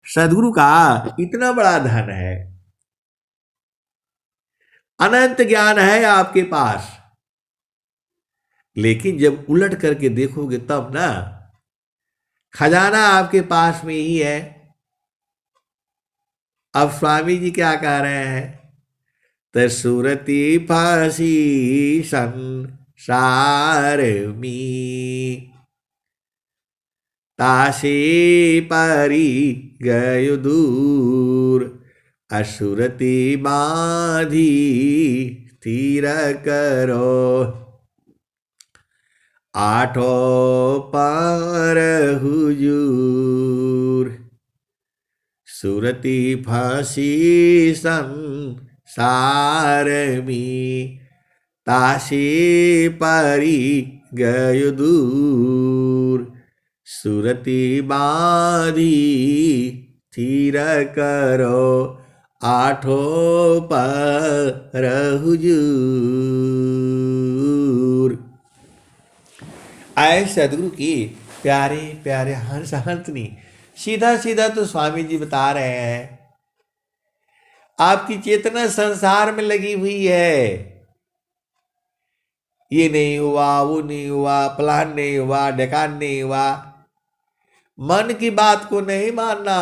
सदगुरु का इतना बड़ा धन है, अनंत ज्ञान है आपके पास, लेकिन जब उलट करके देखोगे तब ना, खजाना आपके पास में ही है। अब स्वामी जी क्या कह रहे हैं? तसुरति फांसी संसार में, तासे परी गयो दूर, असुरति बाधी स्थिर करो, आठो पार हुजूर। सुरति फांसी संसार में, तासे परी गयो दूर, सुरति बाधी स्थिर करो, आठो पर हुजूर। आए सदगुरु की प्यारे प्यारे हंस हंसनी, सीधा सीधा तो स्वामी जी बता रहे हैं, आपकी चेतना संसार में लगी हुई है। ये नहीं हुआ, वो नहीं हुआ, प्लान नहीं हुआ, ढकान नहीं हुआ। मन की बात को नहीं मानना।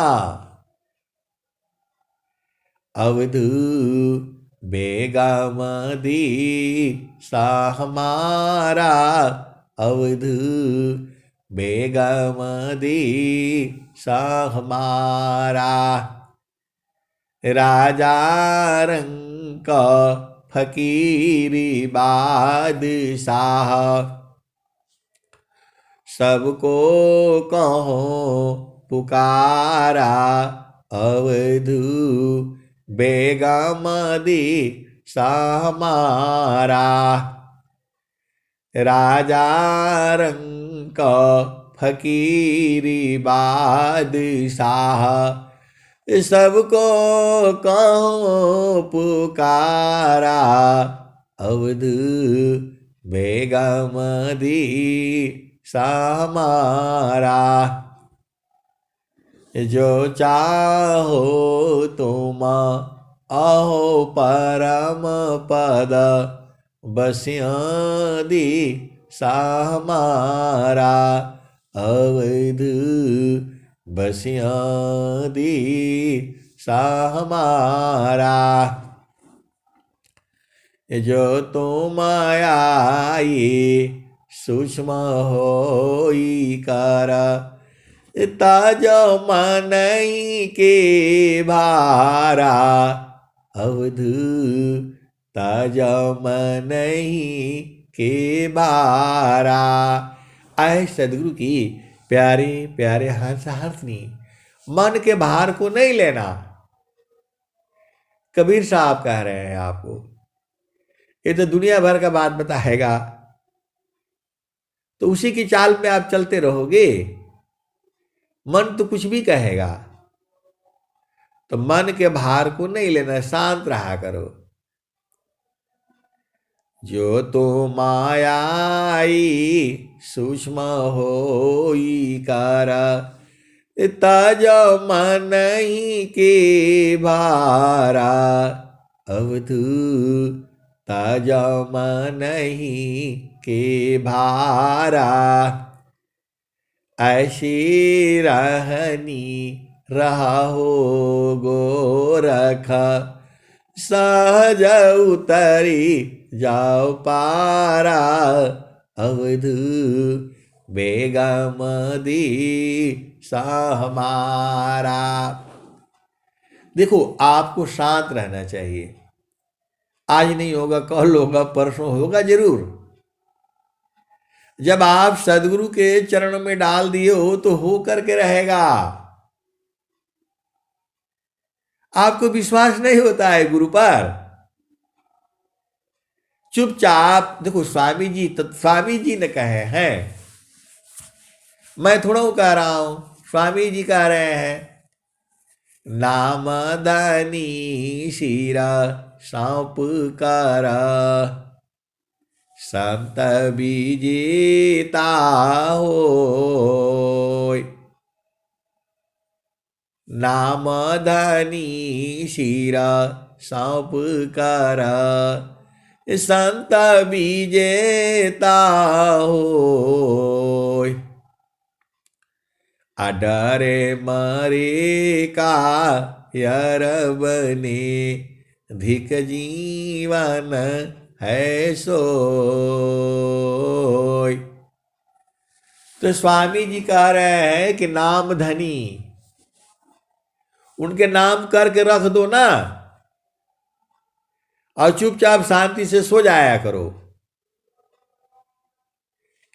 अवधू बेगमदी सा हमारा, अवधू बेगमदी सा हमारा, राजा रंग फकीरी बादशाह, सबको कहो पुकारा, अवधू बेगमदी सा हमारा, राजा रंग फकीरी बादशाह, सबको कहो पुकारा, अवधू बेगमदी सा हमारा, जो चाहो तुम अहो परम पद, बस्यादी सा हमारा, अवधू बस्यादी सा हमारा, जो तुम आई सूक्ष्म होई कर, ताज मनई के भारा, अवधू ताज मनई के भारा। आए सदगुरु की प्यारे प्यारे हंस हंसनी, मन के भार को नहीं लेना। कबीर साहब कह रहे हैं आपको, ये तो दुनिया भर का बात बताएगा, तो उसी की चाल में आप चलते रहोगे। मन तो कुछ भी कहेगा, तो मन के भार को नहीं लेना, शांत रहा करो। जो तो मायाई सूक्ष्म होई कर, तज मनई के भारा, अवधू तज मनई के भारा, ऐसी रहनी रहो गोरख, सहज उतरी जाओ पारा, अवधू बेगमदी सा हमारा। देखो, आपको शांत रहना चाहिए। आज नहीं होगा, कल होगा, परसों होगा जरूर। जब आप सदगुरु के चरणों में डाल दिए हो तो हो करके रहेगा। आपको विश्वास नहीं होता है गुरु पर, चुपचाप देखो। स्वामी जी ने कहे हैं, मैं थोड़ा कह रहा हूं, स्वामी जी कह रहे हैं, नाम दानी शिरा सौंप कर, संत विजेता हो, नाम धनी शीरा सौंप कर संत विजेता होय। अडरे मरे का यर बने धिक जीवन है सोय। तो स्वामी जी कह रहे हैं कि नाम धनी, उनके नाम करके रख दो ना और चुपचाप शांति से सो जाया करो।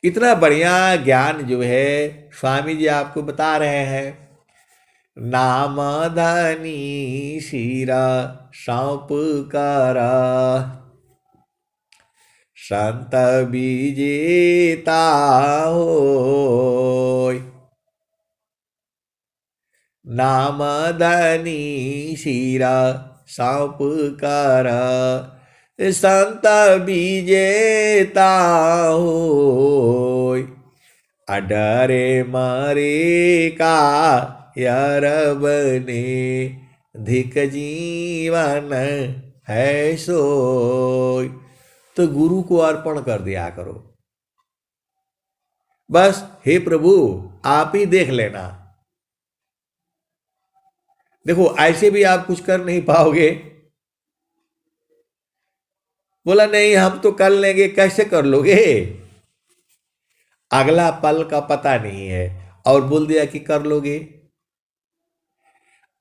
इतना बढ़िया ज्ञान जो है स्वामी जी आपको बता रहे हैं। नाम धनी शीरा सौंप कर संत विजेता होय। नाम धनी शीरा सौंप कर संत विजेता होय। अडरे मरे का यर बने धिक जीवन है सोय। तो गुरु को अर्पण कर दिया करो, बस हे प्रभु आप ही देख लेना। देखो ऐसे भी आप कुछ कर नहीं पाओगे। बोला नहीं हम तो कर लेंगे, कैसे कर लोगे? अगला पल का पता नहीं है और बोल दिया कि कर लोगे।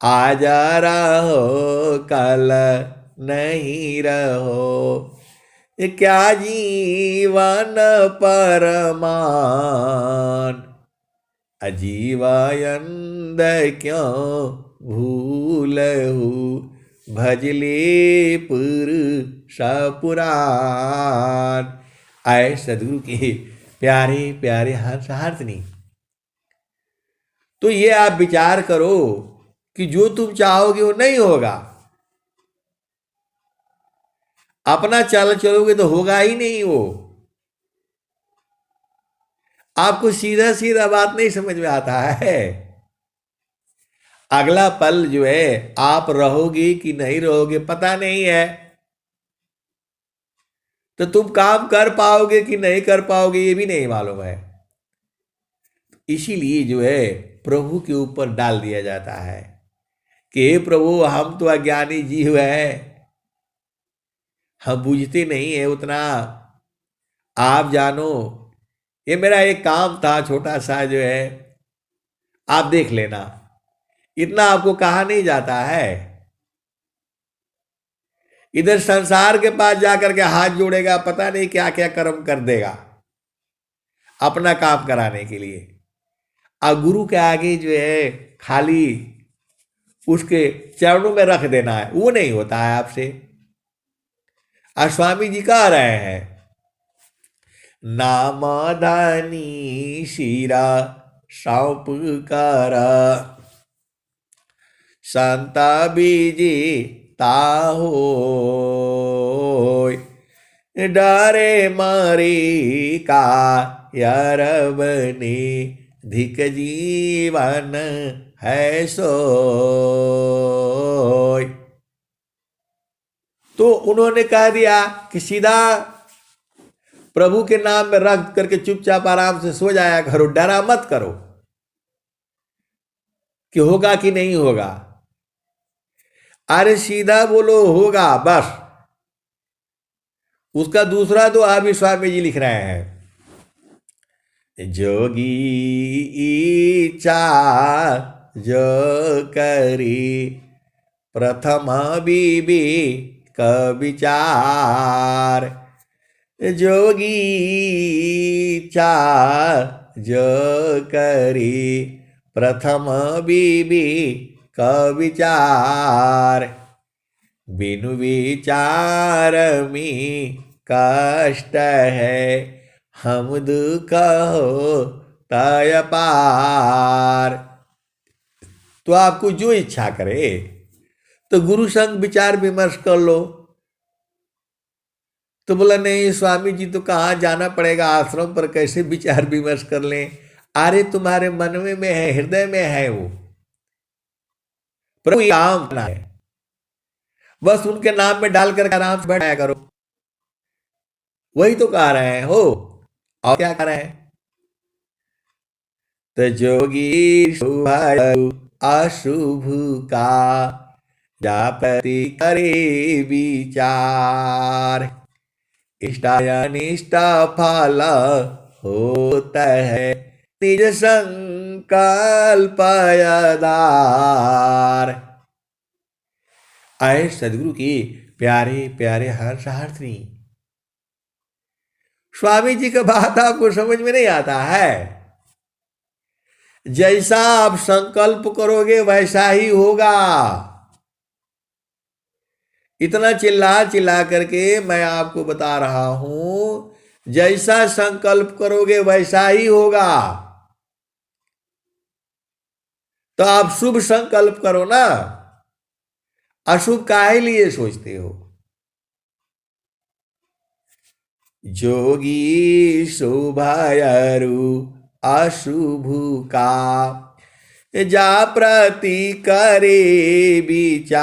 आज रहो कल नहीं रहो, क्या जीवन परमान। अजीवायंद क्यों भूलहु, भजले पुरुष पुराण। आए सदगुरु के प्यारे प्यारे हंसनी। तो ये आप विचार करो कि जो तुम चाहोगे वो नहीं होगा। अपना चाल चलोगे तो होगा ही नहीं वो। आपको सीधा सीधा बात नहीं समझ में आता है। अगला पल जो है आप रहोगे कि नहीं रहोगे पता नहीं है। तो तुम काम कर पाओगे कि नहीं कर पाओगे ये भी नहीं मालूम है। इसीलिए जो है प्रभु के ऊपर डाल दिया जाता है कि हे प्रभु हम तो अज्ञानी जीव है, हम बूझते नहीं है उतना, आप जानो। ये मेरा एक काम था छोटा सा जो है, आप देख लेना। इतना आपको कहा नहीं जाता है। इधर संसार के पास जाकर के हाथ जोड़ेगा, पता नहीं क्या क्या कर्म कर देगा अपना काम कराने के लिए। और गुरु के आगे जो है खाली उसके चरणों में रख देना है, वो नहीं होता है आपसे। और स्वामी जी कह रहे हैं नाम धनी शीरा सौंप कर संत विजेता होय। डरे मरे का यर बने धिक जीवन है सोय। तो उन्होंने कह दिया कि सीधा प्रभु के नाम में रख करके चुपचाप आराम से सो जाया करो, डरा मत करो कि होगा कि नहीं होगा। अरे सीधा बोलो होगा बस। उसका दूसरा तो अभी स्वामी जी लिख रहे हैं, जोगी इच्छा जो करी प्रथम विवेक विचार। जोगी इच्छा जो करी प्रथम विवेक विचार। बिनु विचार में कष्ट है हम दुख हो तय पार। तो आपको जो इच्छा करे तो गुरु संग विचार विमर्श कर लो। तो बोला नहीं स्वामी जी तो कहाँ जाना पड़ेगा, आश्रम पर कैसे विचार विमर्श कर लें। अरे तुम्हारे मन में है, हृदय में है वो। प्रभु ये नाम है, बस उनके नाम में डालकर आराम से बैठाया करो। वही तो कह रहे हैं हो, और क्या कह रहे हैं? तो जोगी शुभ अशुभ का जापति करे विचार, इष्टानिष्ट फल होता है निज संकल्प आधार। आए सदगुरु की प्यारे प्यारे हर्षार्थी, स्वामी जी का बात आपको समझ में नहीं आता है? जैसा आप संकल्प करोगे वैसा ही होगा। इतना चिल्ला चिल्ला करके मैं आपको बता रहा हूं, जैसा संकल्प करोगे वैसा ही होगा। तो आप शुभ संकल्प करो ना, अशुभ काहे लिए सोचते हो? जोगी शुभायरु अशुभ का जा प्रति करे विचार,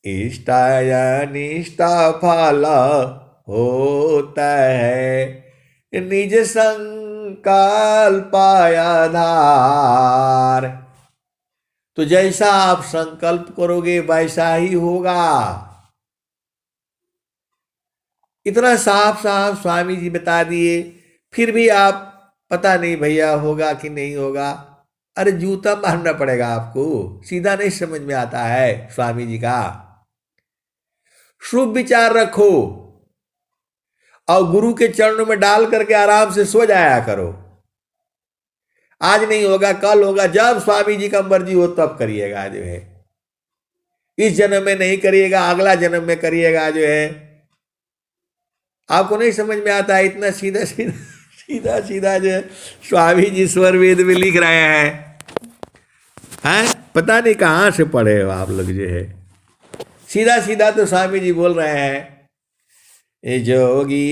इष्ट अनिष्ट फल होता है निज संकल्प आधार। तो जैसा आप संकल्प करोगे वैसा ही होगा। इतना साफ साफ स्वामी जी बता दिए, फिर भी आप पता नहीं भैया होगा कि नहीं होगा। अरे जूता मारना पड़ेगा आपको, सीधा नहीं समझ में आता है स्वामी जी का। शुभ विचार रखो और गुरु के चरणों में डाल करके आराम से सो जाया करो। आज नहीं होगा कल होगा, जब स्वामी जी का मर्जी हो तब करिएगा। जो है इस जन्म में नहीं करिएगा, अगला जन्म में करिएगा। जो है आपको नहीं समझ में आता है, इतना सीधा सीधा सीधा सीधा जो है स्वामी जी स्वर वेद में लिख रहे हैं। पता नहीं कहाँ से पढ़े हो आप लोग। जो है सीधा सीधा तो स्वामी जी बोल रहे हैं, जोगी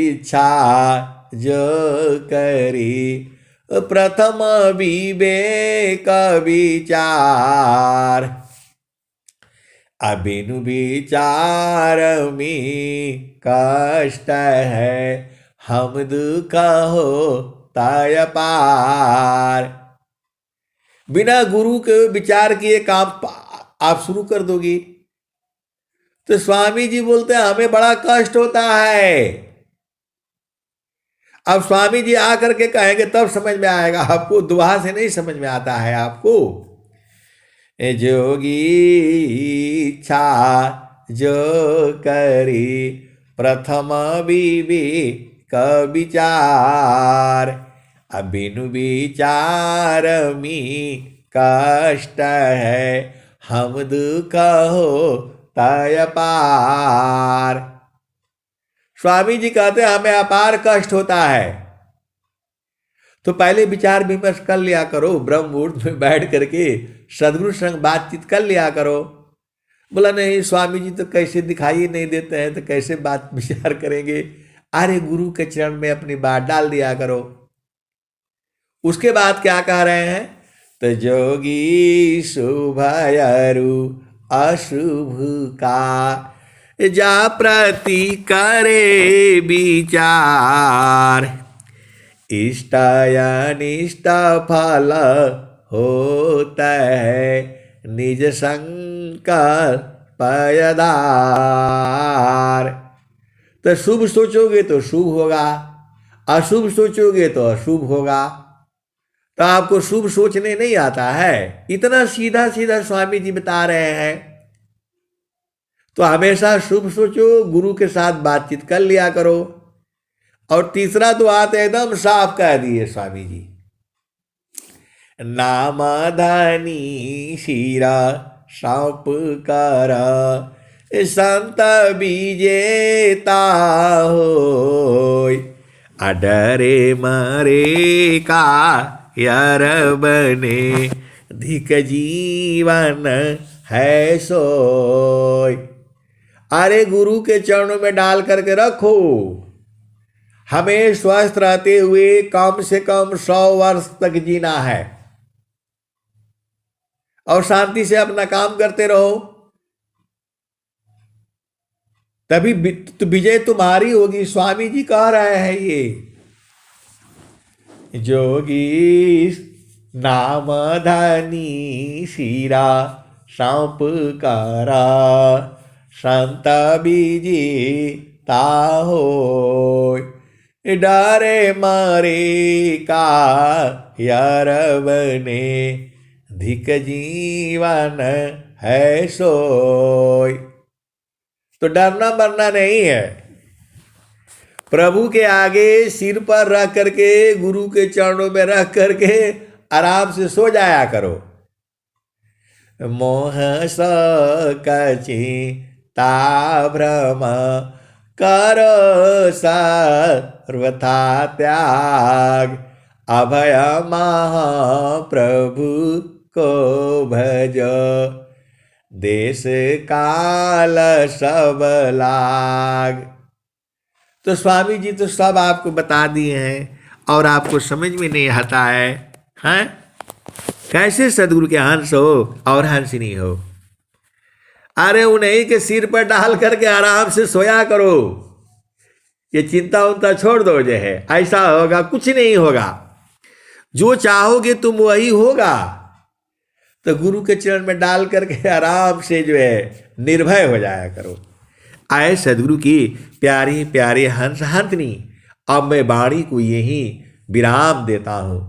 इच्छा जो करी प्रथम विवेक विचार, अबिनु विचार में कष्ट है हम दुख हो तय पार। बिना गुरु के विचार किए काम आप शुरू कर दोगी तो स्वामी जी बोलते हैं हमें बड़ा कष्ट होता है। अब स्वामी जी आकर के कहेंगे तब समझ में आएगा आपको, दुआ से नहीं समझ में आता है आपको। जोगी इच्छा जो करी प्रथम विवेक विचार, अबिनु विचार में कष्ट है हम दुख हो तय पार। स्वामी जी कहते हैं हमें अपार कष्ट होता है। तो पहले विचार विमर्श कर लिया करो, ब्रह्म मुहूर्त में बैठ करके सदगुरु संग बातचीत कर लिया करो। बोला नहीं स्वामी जी तो कैसे दिखाई नहीं देते हैं, तो कैसे बात विचार करेंगे। अरे गुरु के चरण में अपनी बात डाल दिया करो। उसके बाद क्या कह रहे हैं, तो जोगी शुभयरु अशुभ का जा प्रति करे विचार, इष्ट अनिष्ट फल होता है निज संकल्प आधार। तो शुभ सोचोगे तो शुभ होगा, अशुभ सोचोगे तो अशुभ होगा। तो आपको शुभ सोचने नहीं आता है, इतना सीधा सीधा स्वामी जी बता रहे हैं। तो हमेशा शुभ सोचो, गुरु के साथ बातचीत कर लिया करो। और तीसरा तो बात एकदम साफ कह दिए स्वामी जी, नाम धनी शीरा सौंप कर संत विजेता होय, अडरे मरे का यार बने धिक जीवन है सोय। अरे गुरु के चरणों में डाल करके रखो, हमें स्वस्थ रहते हुए कम से कम 100 वर्ष तक जीना है। और शांति से अपना काम करते रहो, तभी तो विजय तुम्हारी होगी। स्वामी जी कह रहे हैं ये, जोगी नाम धनी शीरा सांप कारा, संत बीजी ताहो, डारे मारे का यार बने, धिक जीवन है सोय। तो डरना मरना नहीं है, प्रभु के आगे सिर पर रख करके, गुरु के चरणों में रख करके आराम से सो जाया करो। मोह सचिता भ्रम करो सर्वथा त्याग, अभय महाप्रभु को भज, देश काल सब लाग। तो स्वामी जी तो सब आपको बता दिए हैं और आपको समझ में नहीं आता है, हैं? कैसे सदगुरु के हंस हो और हंसनी हो? अरे उन्हीं के सिर पर डाल करके आराम से सोया करो। ये चिंता उनता छोड़ दो, जो है ऐसा होगा कुछ नहीं होगा, जो चाहोगे तुम वही होगा। तो गुरु के चरण में डाल करके आराम से जो है निर्भय हो जाया करो। आए सदगुरु की प्यारी प्यारी हंस हंसनी। अब मैं वाणी को यही विराम देता हूं।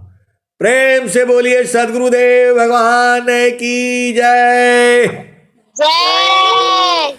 प्रेम से बोलिए सदगुरुदेव भगवान की जय जय।